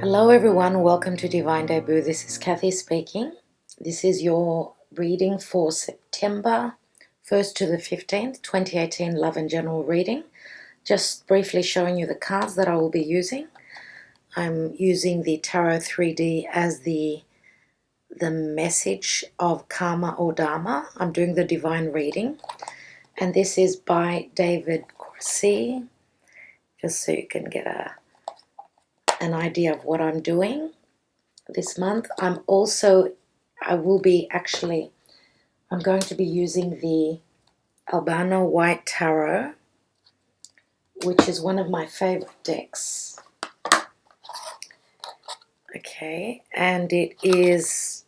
Hello everyone, welcome to Divine Debut. This is Kathy speaking. This is your reading for September 1st to the 15th, 2018 Love and General reading. Just briefly showing you the cards that I will be using. I'm using the Tarot 3D as the message of Karma or Dharma. I'm doing the Divine reading. And this is by David Corsi, just so you can get an idea of what I'm doing this month. I'm going to be using the Albano White Tarot, which is one of my favorite decks. Okay, and it's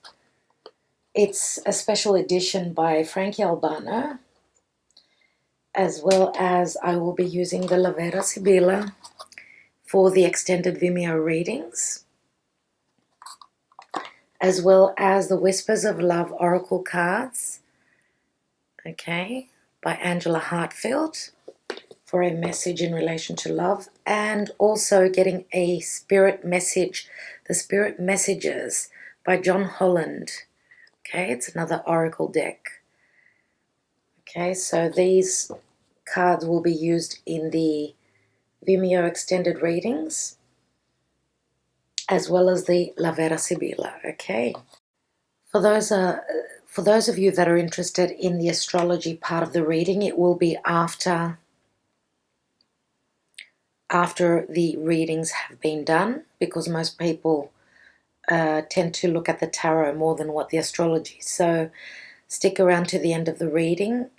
a special edition by Frankie Albano, as well as I will be using the La Vera Sibilla for the extended Vimeo readings, as well as the Whispers of Love Oracle cards, okay, by Angela Hartfield for a message in relation to love, and also getting a spirit message, the Spirit Messages by John Holland. Okay, it's another Oracle deck. Okay, so these cards will be used in the Vimeo extended readings, as well as the La Vera Sibilla. Okay, for those of you that are interested in the astrology part of the reading, it will be after the readings have been done, because most people tend to look at the tarot more than what the astrology. So stick around to the end of the reading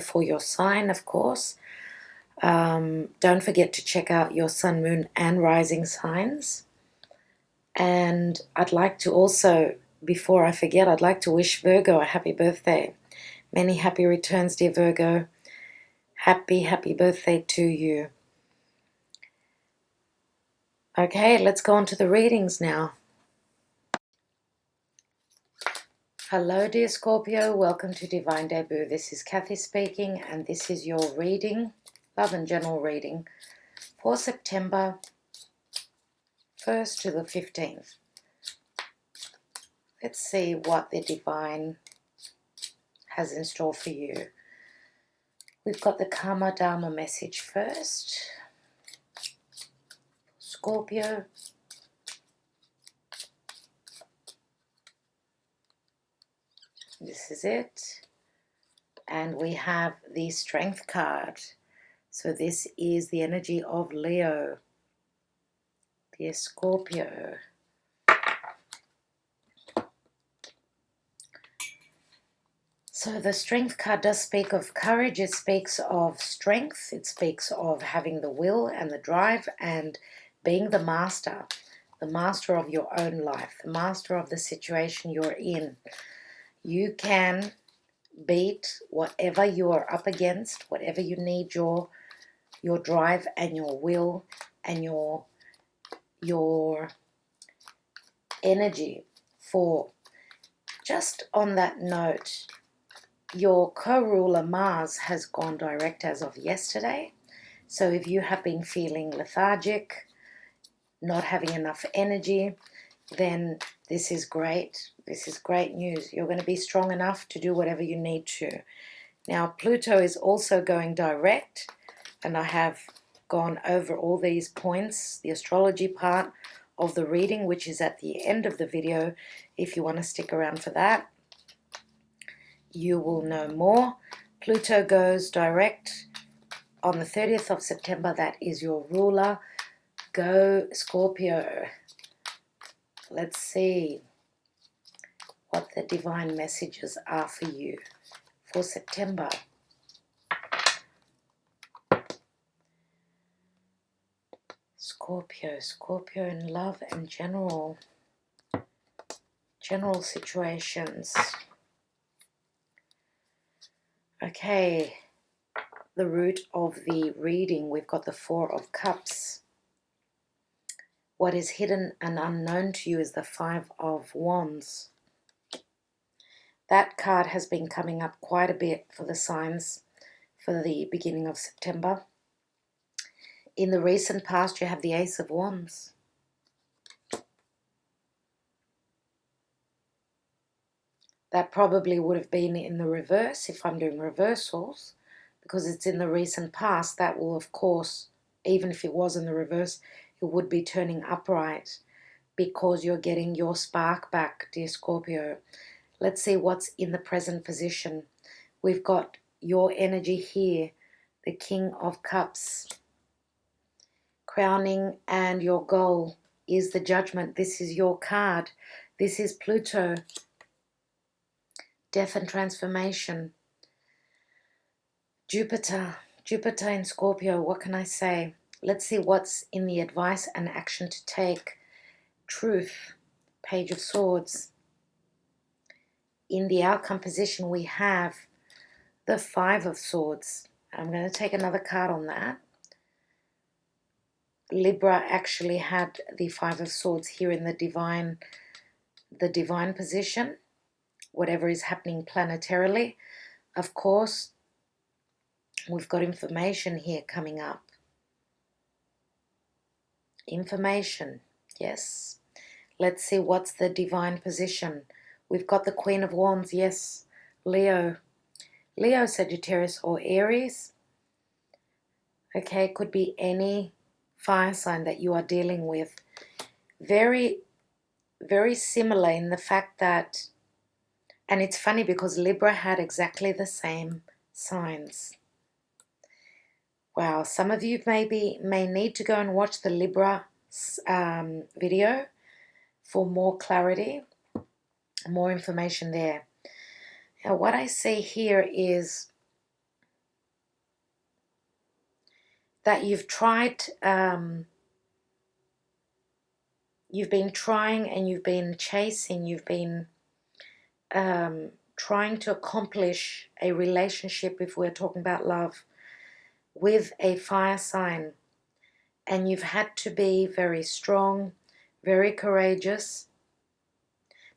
for your sign, of course. Don't forget to check out your sun, moon, and rising signs. And I'd like to also, before I forget, I'd like to wish Virgo a happy birthday. Many happy returns, dear Virgo. Happy birthday to you. Okay, let's go on to the readings now. Hello, dear Scorpio. Welcome to Divine Debut. This is Kathy speaking, and this is your reading, Love and General reading, for September 1st to the 15th. Let's see what the Divine has in store for you. We've got the Karma Dharma message first. Scorpio. This is it. And we have the Strength card. So this is the energy of Leo, dear Scorpio. So the Strength card does speak of courage. It speaks of strength. It speaks of having the will and the drive and being the master of your own life, the master of the situation you're in. You can beat whatever you are up against, whatever you need your drive and your will and your energy for. Just on that note, your co-ruler Mars has gone direct as of yesterday. So if you have been feeling lethargic, not having enough energy, then this is great. This is great news. You're going to be strong enough to do whatever you need to. Now, Pluto is also going direct, and I have gone over all these points, the astrology part of the reading, which is at the end of the video. If you want to stick around for that, you will know more. Pluto goes direct on the 30th of September. That is your ruler. Go Scorpio. Let's see what the divine messages are for you for September. Scorpio in love and general situations. Okay, the root of the reading, we've got the Four of Cups. What is hidden and unknown to you is the Five of Wands. That card has been coming up quite a bit for the signs for the beginning of September. In the recent past, you have the Ace of Wands. That probably would have been in the reverse if I'm doing reversals, because it's in the recent past. That will, of course, even if it was in the reverse, it would be turning upright because you're getting your spark back, dear Scorpio. Let's see what's in the present position. We've got your energy here, the King of Cups. Crowning and your goal is the Judgment. This is your card. This is Pluto. Death and transformation. Jupiter in Scorpio. What can I say? Let's see what's in the advice and action to take. Truth. Page of Swords. In the outcome position, we have the Five of Swords. I'm going to take another card on that. Libra actually had the Five of Swords here in the divine position. Whatever is happening planetarily. Of course, we've got information here coming up. Information, yes. Let's see what's the divine position. We've got the Queen of Wands, yes. Leo, Sagittarius, or Aries. Okay, it could be any fire sign that you are dealing with. Very, very similar in the fact that, and it's funny because Libra had exactly the same signs. Wow, some of you may need to go and watch the Libra video for more clarity, more information there. Now, what I see here is that you've tried, you've been trying and you've been chasing, you've been trying to accomplish a relationship, if we're talking about love, with a fire sign. And you've had to be very strong, very courageous.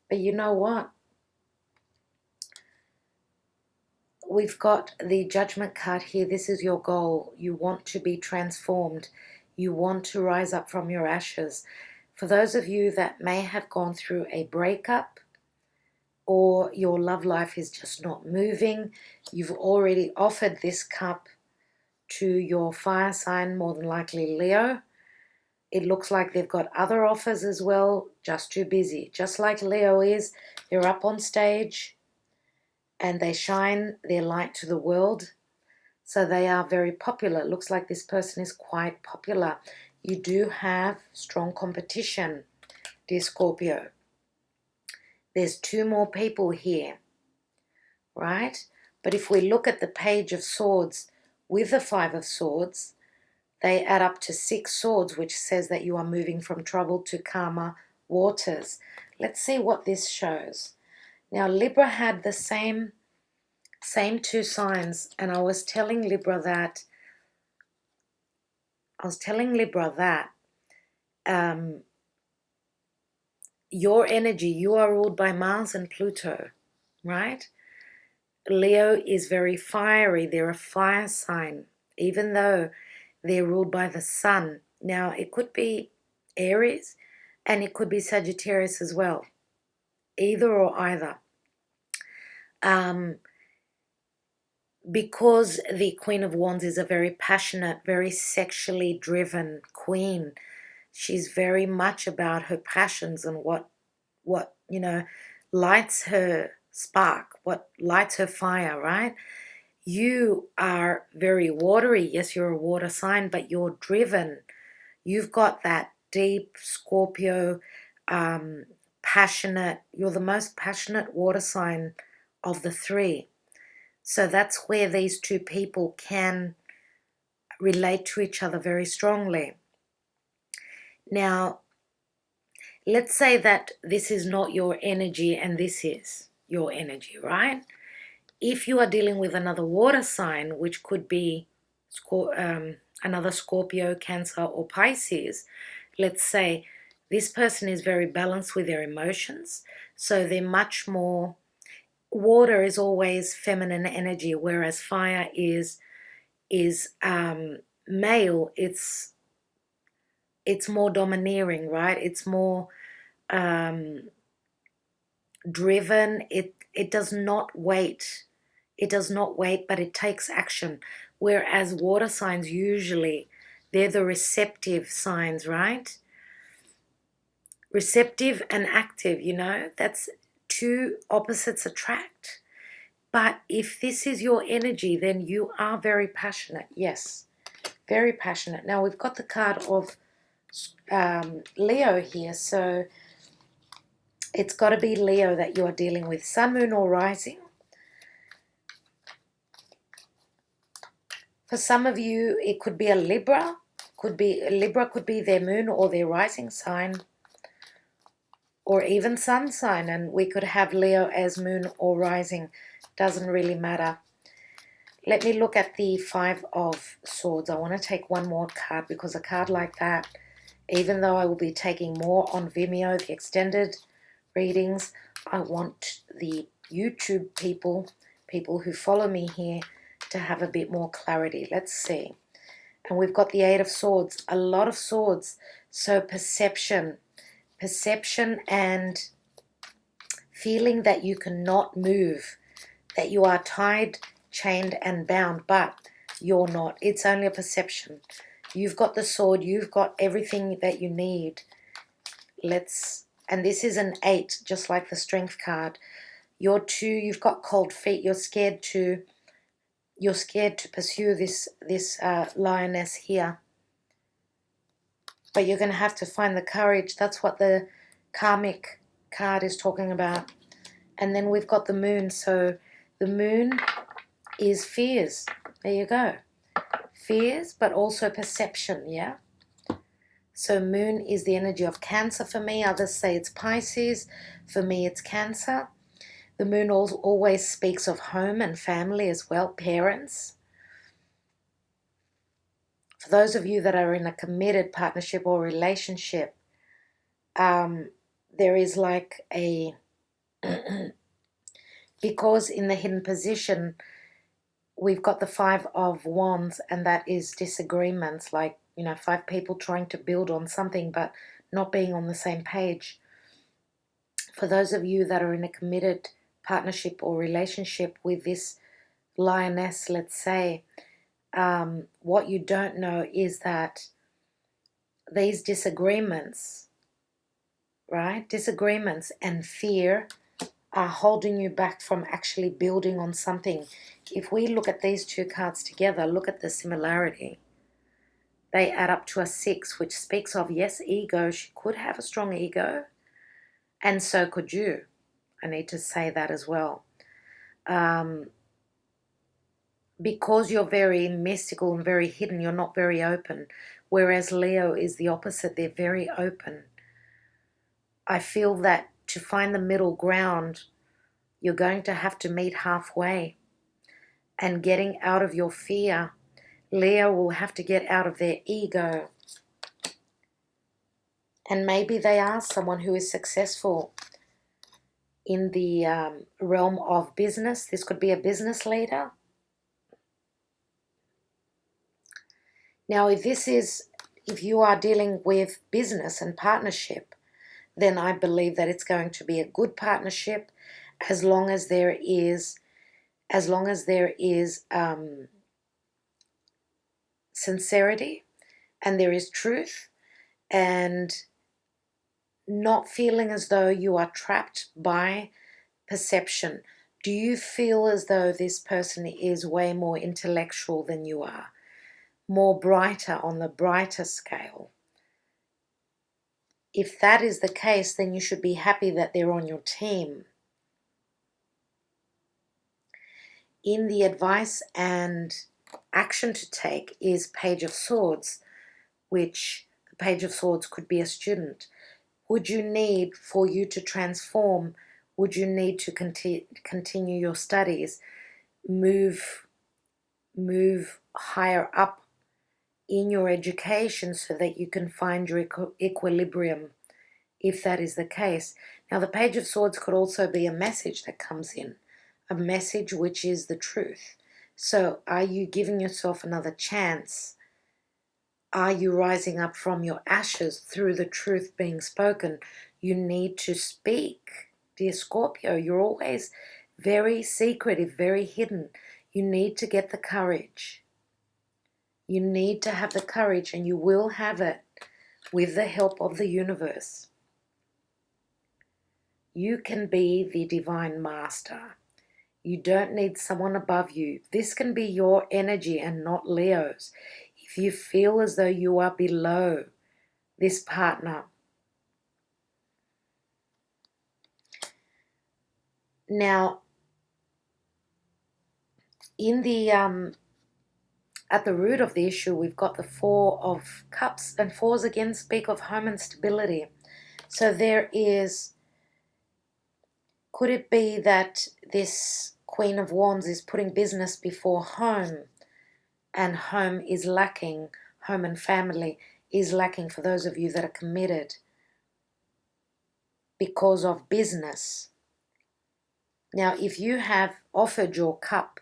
But you know what? We've got the Judgment card here. This is your goal. You want to be transformed. You want to rise up from your ashes. For those of you that may have gone through a breakup or your love life is just not moving, you've already offered this cup to your fire sign, more than likely Leo. It looks like they've got other offers as well, just too busy. Just like Leo is, they're up on stage and they shine their light to the world. So they are very popular. It looks like this person is quite popular. You do have strong competition, dear Scorpio. There's two more people here, right? But if we look at the Page of Swords with the Five of Swords, they add up to 6 swords, which says that you are moving from trouble to calmer waters. Let's see what this shows. Now, Libra had the same 2 signs, and I was telling Libra that your energy, you are ruled by Mars and Pluto, right? Leo is very fiery. They're a fire sign, even though they're ruled by the sun. Now, it could be Aries and it could be Sagittarius as well. Either or either. Because the Queen of Wands is a very passionate, very sexually driven queen. She's very much about her passions and what lights her spark, what lights her fire, right? You are very watery. Yes, you're a water sign, but you're driven. You've got that deep Scorpio, passionate. You're the most passionate water sign of the 3. So that's where these 2 people can relate to each other very strongly. Now, let's say that this is not your energy and this is your energy, right? If you are dealing with another water sign, which could be another Scorpio, Cancer, or Pisces, let's say this person is very balanced with their emotions, so they're much more. Water is always feminine energy, whereas fire is male. It's more domineering, right? It's more driven. it does not wait. It does not wait, but it takes action. Whereas water signs usually, they're the receptive signs, right? Receptive and active, you know, that's two opposites attract. But if this is your energy, then you are very passionate. Yes, very passionate. Now we've got the card of Leo here, so it's got to be Leo that you are dealing with, sun, moon, or rising. For some of you, it could be a Libra. Could be their moon or their rising sign, or even sun sign, and we could have Leo as moon or rising. Doesn't really matter. Let me look at the Five of Swords. I want to take one more card, because a card like that, even though I will be taking more on Vimeo, the extended readings, I want the YouTube people who follow me here, to have a bit more clarity. Let's see. And we've got the Eight of Swords, a lot of swords. So perception and feeling that you cannot move, that you are tied, chained and bound, but you're not. It's only a perception. You've got the sword, you've got everything that you need. And this is an 8, just like the Strength card. You're 2, you've got cold feet, you're scared to pursue this lioness here. But you're going to have to find the courage. That's what the karmic card is talking about. And then we've got the moon. So the moon is fears. There you go. Fears, but also perception, yeah? So moon is the energy of Cancer for me. Others say it's Pisces. For me, it's Cancer. The moon always speaks of home and family as well, parents. For those of you that are in a committed partnership or relationship, there is like a... because in the hidden position, we've got the Five of Wands, and that is disagreements, like, you know, 5 people trying to build on something but not being on the same page. For those of you that are in a committed partnership or relationship with this lioness, let's say, what you don't know is that these disagreements, right? Disagreements and fear are holding you back from actually building on something. If we look at these two cards together, look at the similarity. They add up to a 6, which speaks of, yes, ego. She could have a strong ego, and so could you. I need to say that as well. Because you're very mystical and very hidden, you're not very open. Whereas Leo is the opposite. They're very open. I feel that to find the middle ground, you're going to have to meet halfway. And getting out of your fear, Leo will have to get out of their ego. And maybe they are someone who is successful in the realm of business. This could be a business leader. Now, if you are dealing with business and partnership, then I believe that it's going to be a good partnership, as long as there is sincerity and there is truth, and not feeling as though you are trapped by perception. Do you feel as though this person is way more intellectual than you are? More brighter, on the brighter scale? If that is the case, then you should be happy that they're on your team. In the advice and action to take is Page of Swords, which the Page of Swords could be a student. Would you need, for you to transform, would you need to continue your studies, move higher up in your education so that you can find your equilibrium, if that is the case? Now, the Page of Swords could also be a message that comes in, a message which is the truth. So are you giving yourself another chance? Are you rising up from your ashes through the truth being spoken? You need to speak. Dear Scorpio, you're always very secretive, very hidden. You need to get the courage. You need to have the courage, and you will have it with the help of the universe. You can be the divine master. You don't need someone above you. This can be your energy and not Leo's. If you feel as though you are below this partner. Now, in the at the root of the issue, we've got the Four of Cups, and fours again speak of home and stability. So there is, could it be that this Queen of Wands is putting business before home, and home is lacking, home and family is lacking for those of you that are committed because of business. Now, if you have offered your cup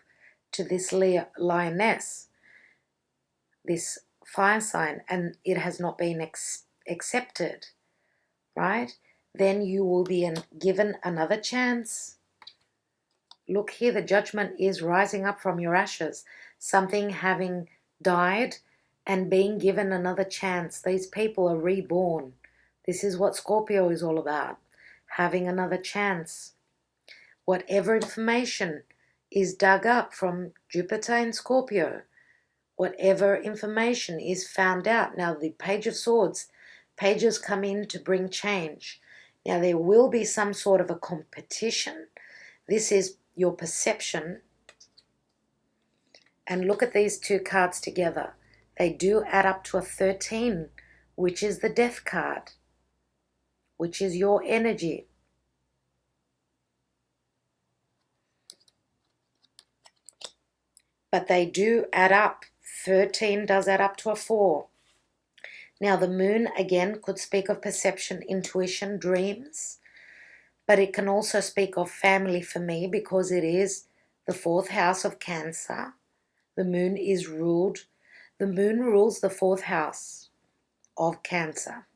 to this lioness, this fire sign, and it has not been accepted, right? Then you will be given another chance. Look here, the judgment is rising up from your ashes. Something having died and being given another chance. These people are reborn. This is what Scorpio is all about. Having another chance. Whatever information is dug up from Jupiter and Scorpio, whatever information is found out. Now, the Page of Swords, pages come in to bring change. Now, there will be some sort of a competition. This is your perception. And look at these two cards together. They do add up to a 13, which is the Death card, which is your energy. But they do add up. 13 does add up to a 4. Now, the moon, again, could speak of perception, intuition, dreams. But it can also speak of family for me because it is the 4th house of Cancer. The moon is ruled. The moon rules the 4th house of Cancer.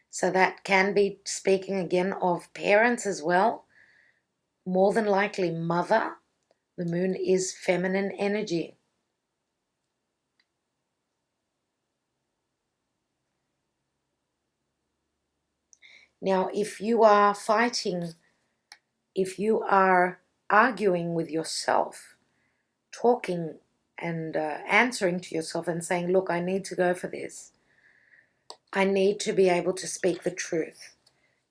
So that can be speaking again of parents as well. More than likely mother. The moon is feminine energy. Now, if you are fighting, if you are arguing with yourself, talking and answering to yourself and saying, look, I need to go for this. I need to be able to speak the truth.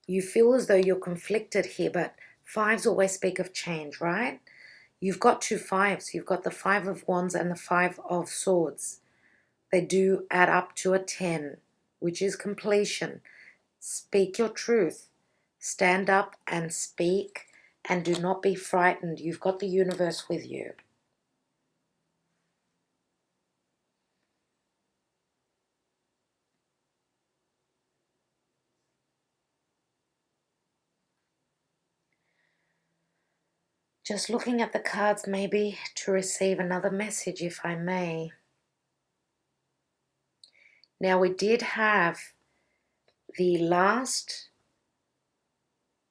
You feel as though you're conflicted here, but 5s always speak of change, right? You've got 2 5s. You've got the 5 of Wands and the 5 of Swords. They do add up to a 10, which is completion. Speak your truth. Stand up and speak, and do not be frightened. You've got the universe with you. Just looking at the cards maybe to receive another message, if I may. Now, we did have the last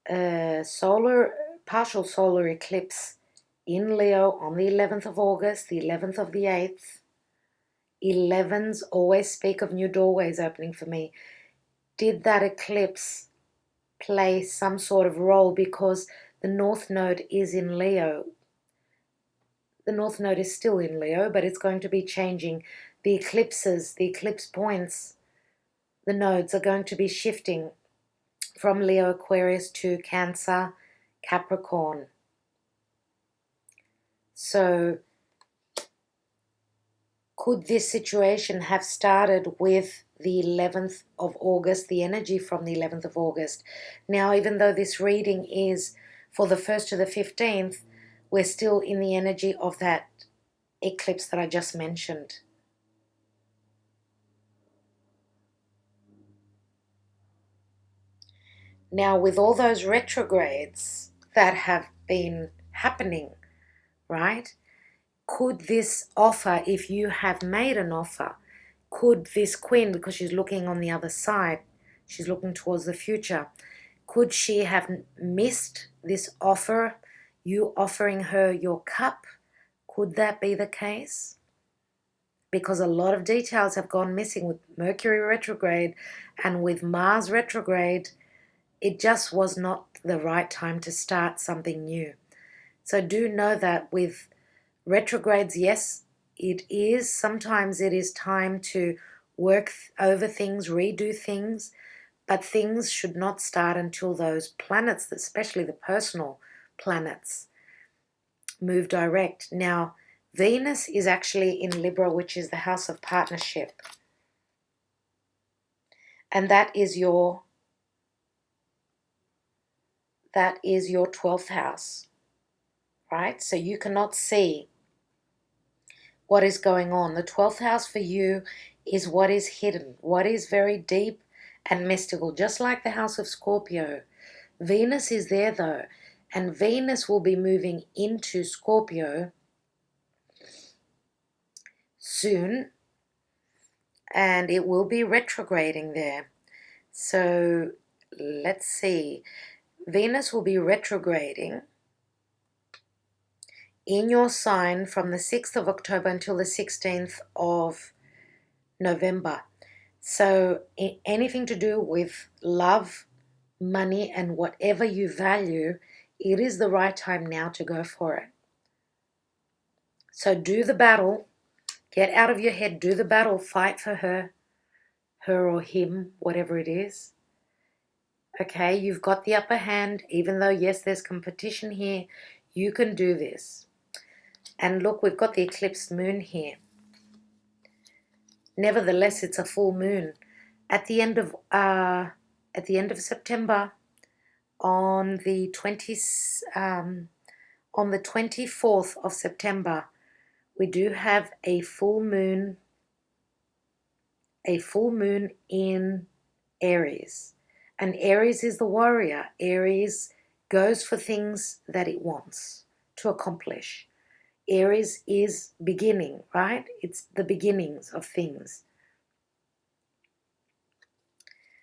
partial solar eclipse in Leo on the 11th of August, the 11th of the 8th. 11s always speak of new doorways opening for me. Did that eclipse play some sort of role because the North Node is in Leo? The North Node is still in Leo, but it's going to be changing. The eclipses, the eclipse points, the nodes are going to be shifting from Leo, Aquarius to Cancer, Capricorn. So, could this situation have started with the 11th of August, the energy from the 11th of August? Now, even though this reading is for the 1st to the 15th, we're still in the energy of that eclipse that I just mentioned. Now, with all those retrogrades that have been happening, right? Could this offer, if you have made an offer, could this queen, because she's looking on the other side, she's looking towards the future, could she have missed this offer? you offering her your cup. Could that be the case? Because a lot of details have gone missing with Mercury retrograde and with Mars retrograde. It just was not the right time to start something new. So do know that with retrogrades, yes, it is. Sometimes it is time to work over things, redo things, but things should not start until those planets, especially the personal planets, move direct. Now, Venus is actually in Libra, which is the house of partnership. And that is your 12th house, right? So you cannot see what is going on. The 12th house for you is what is hidden, what is very deep and mystical, just like the house of Scorpio. Venus is there though, and Venus will be moving into Scorpio soon, and it will be retrograding there. So let's see. Venus will be retrograding in your sign from the 6th of October until the 16th of November. So anything to do with love, money, and whatever you value, it is the right time now to go for it. So do the battle. Get out of your head. Do the battle. Fight for her or him, whatever it is. Okay, you've got the upper hand. Even though, yes, there's competition here, you can do this. And look, we've got the eclipsed moon here. Nevertheless, it's a full moon. At the end of September, on the 24th of September, we do have a full moon in Aries. And Aries is the warrior. Aries goes for things that it wants to accomplish. Aries is beginning, right? It's the beginnings of things.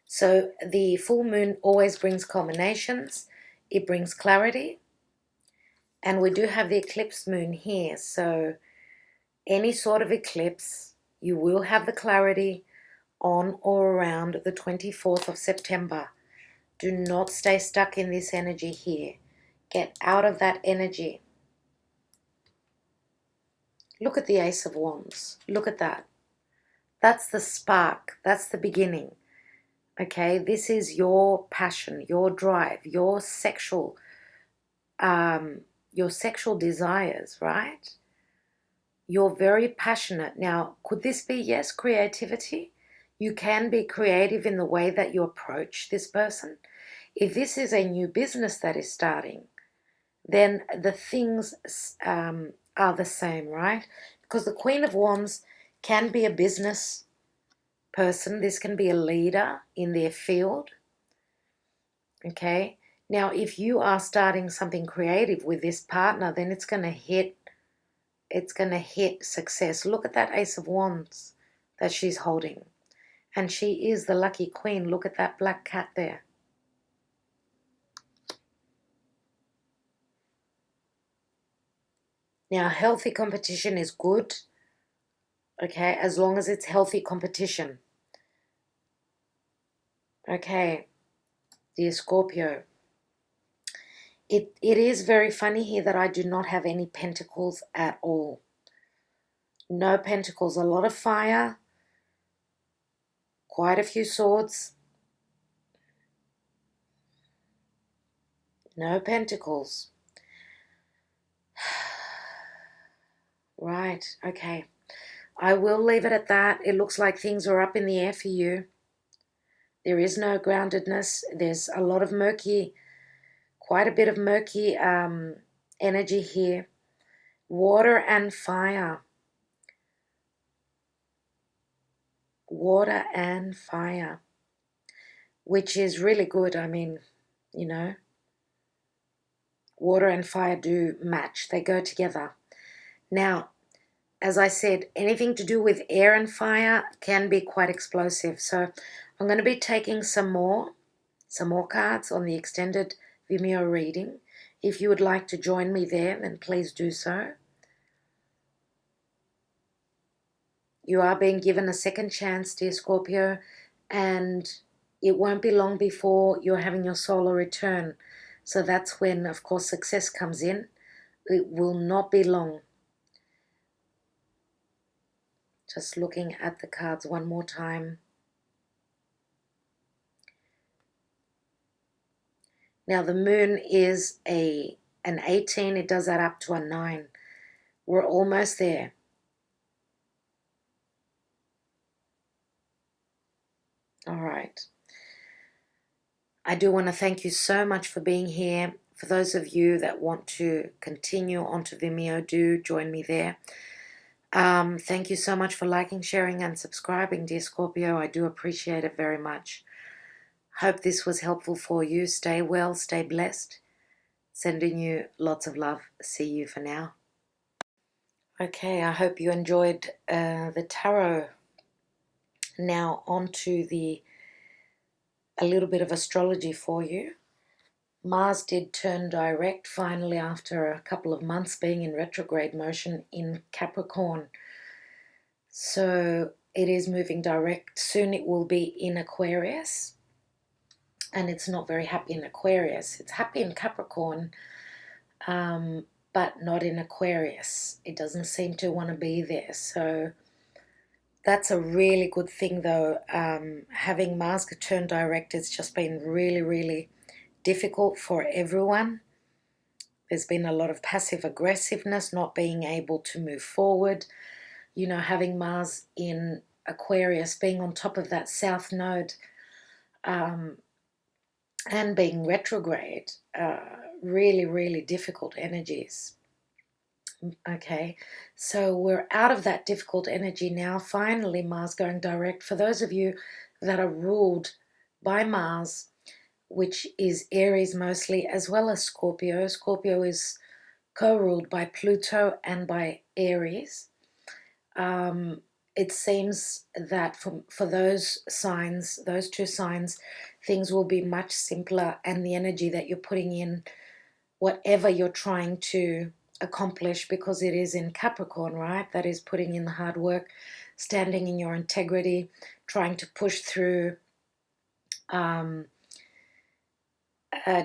So the full moon always brings culminations. It brings clarity. And we do have the eclipsed moon here. So any sort of eclipse, you will have the clarity on or around the 24th of September. Do not stay stuck in this energy here. Get out of that energy. Look at the Ace of Wands. Look at that. That's the spark. That's the beginning. Okay, this is your passion, your drive, your sexual desires, right? You're very passionate. Now, could this be, yes, creativity? You can be creative in the way that you approach this person. If this is a new business that is starting, then the things are the same, right? Because the Queen of Wands can be a business person. This can be a leader in their field. Okay. Now, if you are starting something creative with this partner, then it's going to hit success. Look at that Ace of Wands that she's holding. And she is the lucky queen. Look at that black cat there. Now, healthy competition is good, okay, as long as it's healthy competition. Okay, dear Scorpio. It is very funny here that I do not have any pentacles at all. No pentacles, a lot of fire, quite a few swords. No pentacles. Right, okay. I will leave it at that. It looks like things are up in the air for you. There is no groundedness. There's a lot of murky, quite a bit of murky energy here. Water and fire. Water and fire. Which is really good. I mean, you know, water and fire do match. They go together. Now, as I said, anything to do with air and fire can be quite explosive. So I'm going to be taking some more cards on the extended Vimeo reading. If you would like to join me there, then please do so. You are being given a second chance, dear Scorpio, and it won't be long before you're having your solar return. So that's when, of course, success comes in. It will not be long. Just looking at the cards one more time. Now the moon is an 18. It does that up to a 9. We're almost there. All right. I do want to thank you so much for being here. For those of you that want to continue onto Vimeo, do join me there. Thank you so much for liking, sharing, and subscribing, dear Scorpio. I do appreciate it very much. Hope this was helpful for you. Stay well, stay blessed. Sending you lots of love. See you for now. Okay, I hope you enjoyed the tarot. Now on to a little bit of astrology for you. Mars did turn direct finally after a couple of months being in retrograde motion in Capricorn. So it is moving direct. Soon it will be in Aquarius. And it's not very happy in Aquarius. It's happy in Capricorn, but not in Aquarius. It doesn't seem to want to be there. So that's a really good thing, though. Having Mars turn direct has just been really, really difficult for everyone. There's been a lot of passive aggressiveness, not being able to move forward. You know, having Mars in Aquarius, being on top of that south node, and being retrograde, really, really difficult energies. Okay, so we're out of that difficult energy now. Finally, Mars going direct. For those of you that are ruled by Mars, which is Aries mostly, as well as Scorpio. Scorpio is co-ruled by Pluto and by Aries. It seems that for those signs, those two signs, things will be much simpler, and the energy that you're putting in, whatever you're trying to accomplish, because it is in Capricorn, right? That is putting in the hard work, standing in your integrity, trying to push through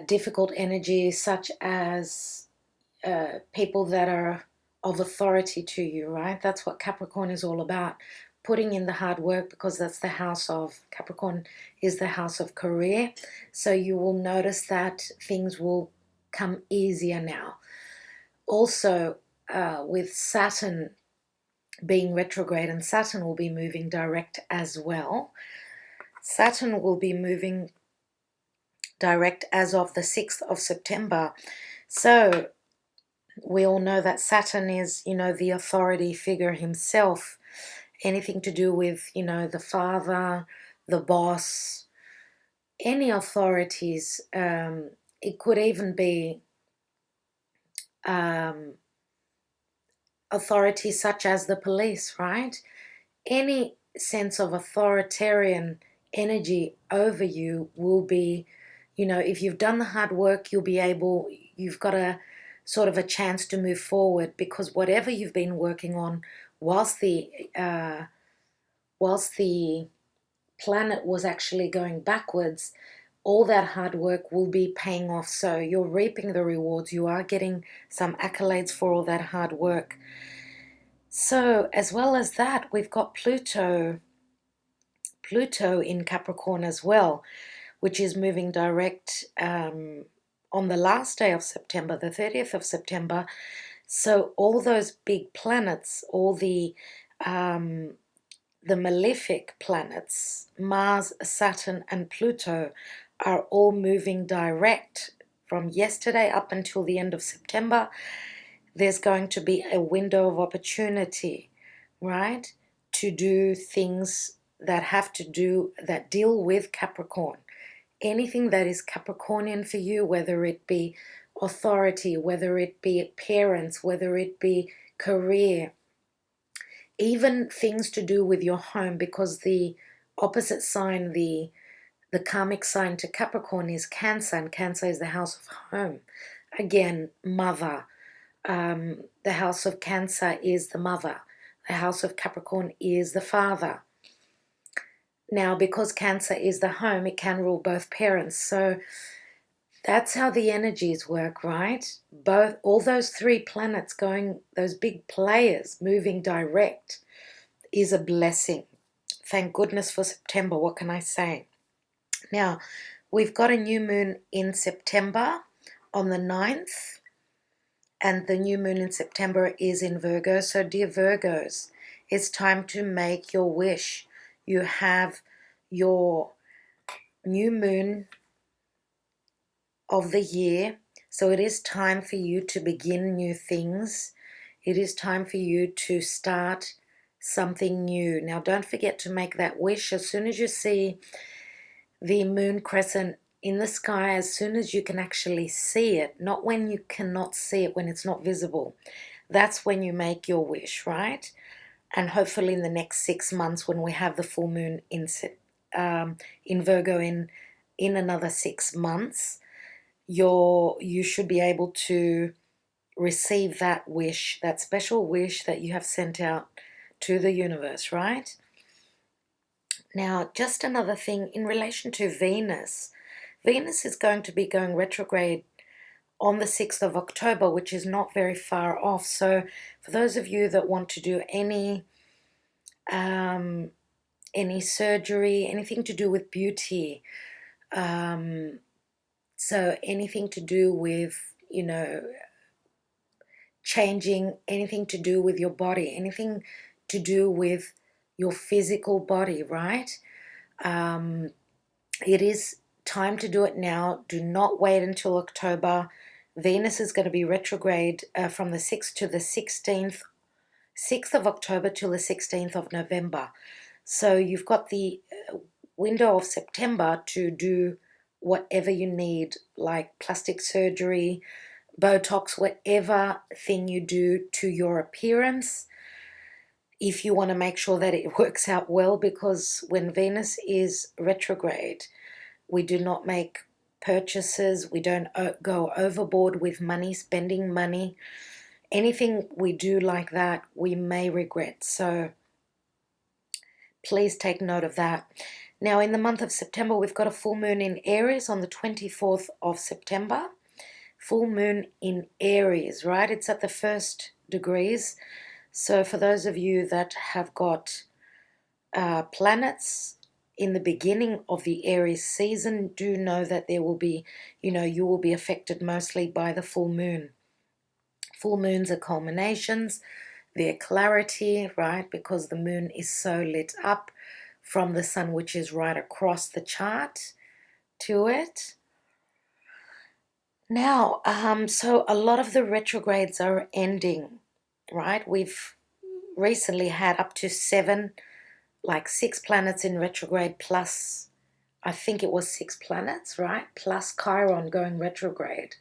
difficult energy, such as people that are of authority to you, right? That's what Capricorn is all about. Putting in the hard work, because that's the house of Capricorn, is the house of career. So you will notice that things will come easier now. Also, with Saturn being retrograde, and Saturn will be moving direct as well. Saturn will be moving direct as of the 6th of September. So we all know that Saturn is, you know, the authority figure himself. Anything to do with, you know, the father, the boss, any authorities. It could even be authorities such as the police, right? Any sense of authoritarian energy over you will be, you know, if you've done the hard work, you've got a sort of a chance to move forward, because whatever you've been working on whilst the planet was actually going backwards, all that hard work will be paying off. So you're reaping the rewards. You are getting some accolades for all that hard work. So as well as that, we've got Pluto in Capricorn as well, which is moving direct on the last day of September, the 30th of September. So all those big planets, all the malefic planets, Mars, Saturn, and Pluto, are all moving direct from yesterday up until the end of September. There's going to be a window of opportunity, right, to do things that deal with Capricorn. Anything that is Capricornian for you, whether it be authority, whether it be parents, whether it be career, even things to do with your home, because the opposite sign, the karmic sign to Capricorn, is Cancer, and Cancer is the house of home. Again, mother. The house of Cancer is the mother. The house of Capricorn is the father. Now, because Cancer is the home, it can rule both parents. So that's how the energies work, right? All those three planets going, those big players moving direct is a blessing. Thank goodness for September. What can I say? Now, we've got a new moon in September on the 9th, and the new moon in September is in Virgo. So, dear Virgos, it's time to make your wish. You have your new moon of the year, so it is time for you to begin new things. It is time for you to start something new. Now, don't forget to make that wish as soon as you see the moon crescent in the sky, as soon as you can actually see it, not when you cannot see it, when it's not visible. That's when you make your wish, right? And hopefully in the next 6 months, when we have the full moon in Virgo in another 6 months, you should be able to receive that wish, that special wish that you have sent out to the universe, right? Now, just another thing in relation to Venus. Venus is going to be going retrograde on the 6th of October, which is not very far off. So for those of you that want to do any surgery, anything to do with beauty, so anything to do with, changing, anything to do with your body, anything to do with your physical body, right? It is time to do it now. Do not wait until October. Venus is going to be retrograde from the 6th to the 16th, 6th of October till the 16th of November. So you've got the window of September to do whatever you need, like plastic surgery, Botox, whatever thing you do to your appearance, if you want to make sure that it works out well, because when Venus is retrograde, we do not make purchases, we don't go overboard with money, spending money. Anything we do like that, we may regret. So please take note of that. Now, in the month of September, we've got a full moon in Aries on the 24th of September. Full moon in Aries, right? It's at the 1st degrees. So for those of you that have got planets in the beginning of the Aries season, do know that there will be, you will be affected mostly by the full moon. Full moons are culminations, their clarity, right? Because the moon is so lit up from the sun, which is right across the chart to it. Now, so a lot of the retrogrades are ending, right? We've recently had up to 6 planets in retrograde, plus, I think it was 6 planets, right? Plus Chiron going retrograde.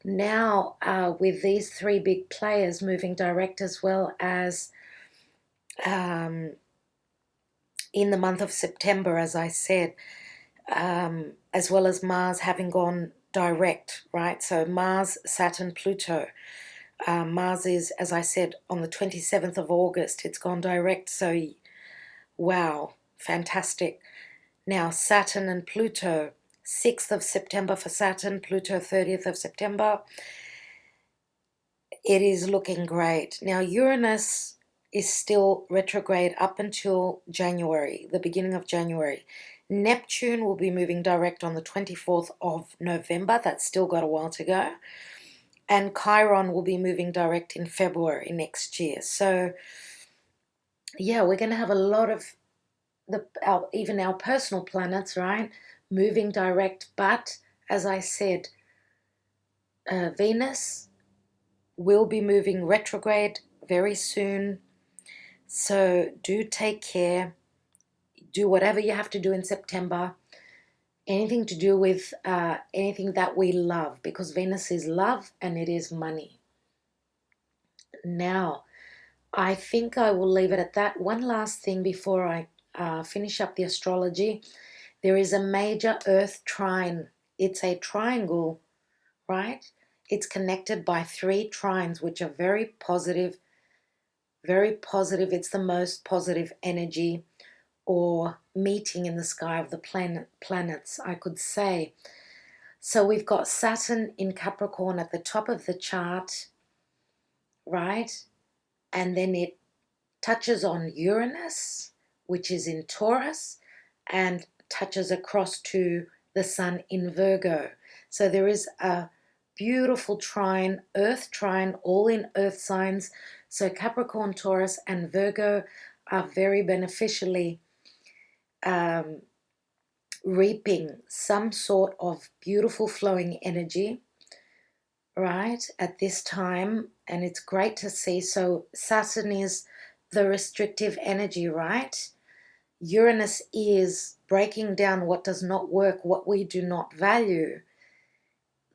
Now, with these 3 big players moving direct, as well as in the month of September, as I said, as well as Mars having gone direct, right? So Mars, Saturn, Pluto. Mars is, as I said, on the 27th of August. It's gone direct, so wow, fantastic. Now, Saturn and Pluto, 6th of September for Saturn, Pluto 30th of September. It is looking great. Now, Uranus is still retrograde up until January, the beginning of January. Neptune will be moving direct on the 24th of November. That's still got a while to go. And Chiron will be moving direct in February next year. So, yeah, we're going to have a lot of even our personal planets, right, moving direct. But, as I said, Venus will be moving retrograde very soon. So do take care. Do whatever you have to do in September. Anything to do with anything that we love, because Venus is love and it is money. Now, I think I will leave it at that. One last thing before I finish up the astrology. There is a major Earth trine. It's a triangle, right? It's connected by 3 trines, which are very positive, very positive. It's the most positive energy or meeting in the sky of the planets, I could say. So we've got Saturn in Capricorn at the top of the chart, right? And then it touches on Uranus, which is in Taurus, and touches across to the Sun in Virgo. So there is a beautiful trine, Earth trine, all in Earth signs. So Capricorn, Taurus, and Virgo are very beneficially reaping some sort of beautiful flowing energy, right, at this time. And it's great to see. So Saturn is the restrictive energy, right? Uranus is breaking down what does not work, what we do not value.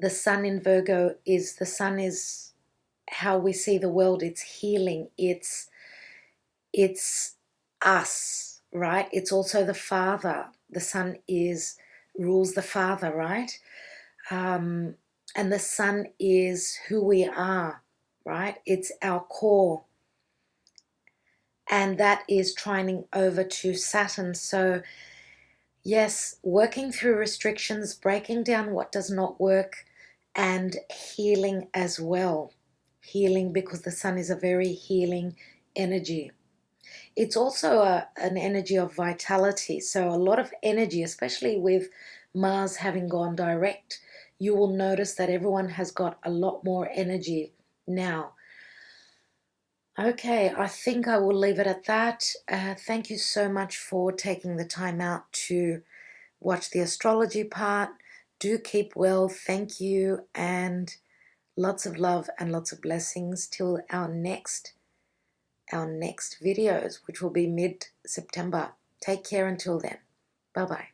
The Sun in Virgo is, the Sun is how we see the world. It's healing. It's us, right? It's also the Father. The Sun rules the Father, right? And the Sun is who we are, right? It's our core. And that is trining over to Saturn. So yes, working through restrictions, breaking down what does not work, and healing as well. Healing, because the Sun is a very healing energy. It's also an energy of vitality. So a lot of energy, especially with Mars having gone direct, you will notice that everyone has got a lot more energy now. Okay, I think I will leave it at that. Thank you so much for taking the time out to watch the astrology part. Do keep well. Thank you, and lots of love and lots of blessings till our next videos, which will be mid-September. Take care until then. Bye-bye.